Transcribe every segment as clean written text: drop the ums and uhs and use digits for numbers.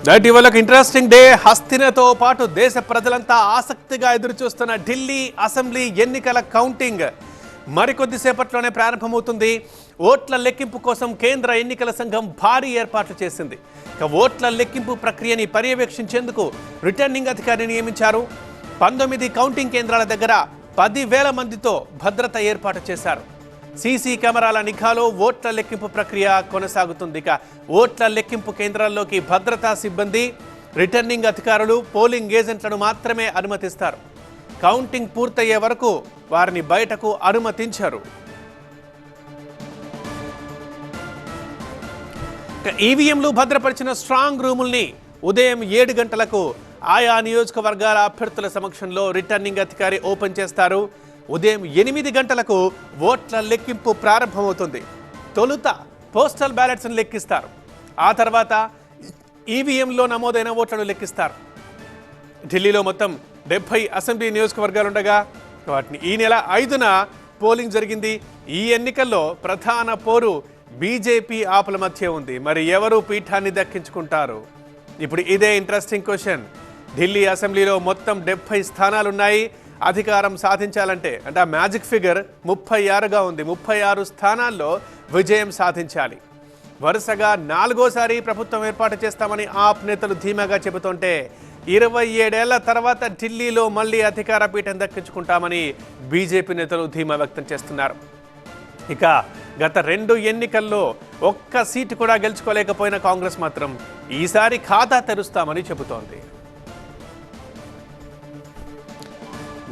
ఇవాళ interesting day. హస్తినతో పాటు దేశ ప్రజలంతా ఆసక్తిగా ఎదురుచూస్తున్న ఢిల్లీ అసెంబ్లీ ఎన్నికల కౌంటింగ్ మరికొద్దిసేపట్లోనే ప్రారంభమవుతుంది. ఓట్ల లెక్కింపు కోసం కేంద్ర ఎన్నికల సంఘం భారీ ఏర్పాట్లు చేసింది. ఇక ఓట్ల లెక్కింపు ప్రక్రియని పర్యవేక్షించేందుకు రిటర్నింగ్ అధికారిని నియమించారు. 19 కౌంటింగ్ కేంద్రాల దగ్గర 10,000 మందితో భద్రత ఏర్పాటు చేశారు. సీసీ కెమెరాల నిఘాలో ఓట్ల లెక్కింపు ప్రక్రియ కొనసాగుతుంది. ఇక ఓట్ల లెక్కింపు కేంద్రాల్లోకి భద్రతా సిబ్బంది, రిటర్నింగ్ అధికారులు, పోలింగ్ ఏజెంట్లను మాత్రమే అనుమతిస్తారు. కౌంటింగ్ పూర్తయ్యే వరకు వారిని బయటకు అనుమతించారు. ఈవీఎంలు భద్రపరిచిన స్ట్రాంగ్ రూముల్ని ఉదయం 7 గంటలకు ఆయా నియోజకవర్గాల అభ్యర్థుల సమక్షంలో రిటర్నింగ్ అధికారి ఓపెన్ చేస్తారు. ఉదయం 8 గంటలకు ఓట్ల లెక్కింపు ప్రారంభమవుతుంది. తొలుత పోస్టల్ బ్యాలెట్స్ను లెక్కిస్తారు. ఆ తర్వాత ఈవీఎంలో నమోదైన ఓట్లను లెక్కిస్తారు. ఢిల్లీలో మొత్తం 70 అసెంబ్లీ నియోజకవర్గాలుండగా వాటిని ఈ నెల 5న పోలింగ్ జరిగింది. ఈ ఎన్నికల్లో ప్రధాన పోరు బీజేపీ ఆపుల మధ్య ఉంది. మరి ఎవరు పీఠాన్ని దక్కించుకుంటారు? ఇప్పుడు ఇదే ఇంట్రెస్టింగ్ క్వశ్చన్. ఢిల్లీ అసెంబ్లీలో మొత్తం 70 స్థానాలున్నాయి. అధికారం సాధించాలంటే అంటే ఆ మ్యాజిక్ ఫిగర్ 36గా ఉంది. 36 స్థానాల్లో విజయం సాధించాలి. వరుసగా 4వ ప్రభుత్వం ఏర్పాటు చేస్తామని ఆప్ నేతలు ధీమాగా చెబుతుంటే 27 ఏళ్ల తర్వాత ఢిల్లీలో మళ్ళీ అధికార పీఠం దక్కించుకుంటామని బీజేపీ నేతలు ధీమా వ్యక్తం చేస్తున్నారు. ఇక గత 2 ఎన్నికల్లో ఒక్క సీటు కూడా గెలుచుకోలేకపోయిన కాంగ్రెస్ మాత్రం ఈసారి ఖాతా తెరుస్తామని చెబుతోంది.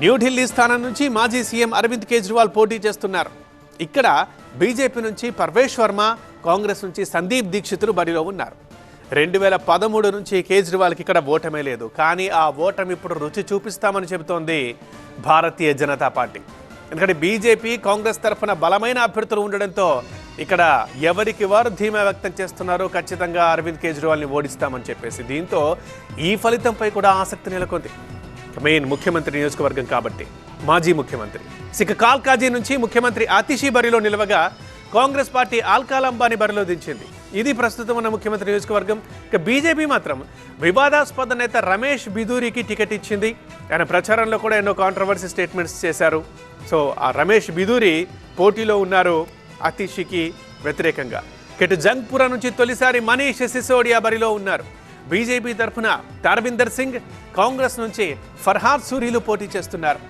న్యూఢిల్లీ స్థానం నుంచి మాజీ సీఎం అరవింద్ కేజ్రీవాల్ పోటీ చేస్తున్నారు. ఇక్కడ బీజేపీ నుంచి పర్వేష్ వర్మ, కాంగ్రెస్ నుంచి సందీప్ దీక్షితులు బరిలో ఉన్నారు. 2013 నుంచి కేజ్రీవాల్కి ఇక్కడ ఓటమే లేదు. కానీ ఆ ఓటమి ఇప్పుడు రుచి చూపిస్తామని చెబుతోంది భారతీయ జనతా పార్టీ. ఎందుకంటే బీజేపీ, కాంగ్రెస్ తరఫున బలమైన అభ్యర్థులు ఉండడంతో ఇక్కడ ఎవరికి వారు ధీమా వ్యక్తం చేస్తున్నారు. ఖచ్చితంగా అరవింద్ కేజ్రీవాల్ని ఓడిస్తామని చెప్పేసి. దీంతో ఈ ఫలితంపై కూడా ఆసక్తి నెలకొంది. మెయిన్ ముఖ్యమంత్రి నియోజకవర్గం కాబట్టి మాజీ ముఖ్యమంత్రి సిక్ కాల్కాజీ నుంచి ముఖ్యమంత్రి ఆతిషి బరిలో నిలవగా కాంగ్రెస్ పార్టీ ఆల్కాలంబాని బరిలో దించింది. ఇది ప్రస్తుతం ఉన్న ముఖ్యమంత్రి నియోజకవర్గం. ఇక బీజేపీ మాత్రం వివాదాస్పద నేత రమేష్ బిధూరికి టికెట్ ఇచ్చింది. ఆయన ప్రచారంలో కూడా ఎన్నో కాంట్రవర్సీ స్టేట్మెంట్స్ చేశారు. సో ఆ రమేష్ బిధూరి పోటీలో ఉన్నారు ఆతిషికి వ్యతిరేకంగా. ఇటు జంగ్పురా నుంచి తొలిసారి మనీష్ సిసోడియా బరిలో ఉన్నారు. బీజేపీ తరఫున తార్విందర్ సింగ్, కాంగ్రెస్ నుంచి ఫర్హాద్ సూరీలు పోటీ చేస్తున్నారు.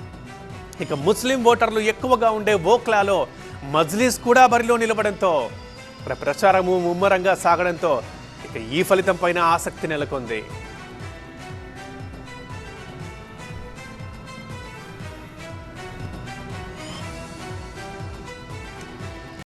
ఇక ముస్లిం ఓటర్లు ఎక్కువగా ఉండే ఓక్లాలో మజ్లిస్ కూడా బరిలో నిలవడంతో ప్రచారము ముమ్మరంగా సాగడంతో ఇక ఈ ఫలితం పైన ఆసక్తి నెలకొంది.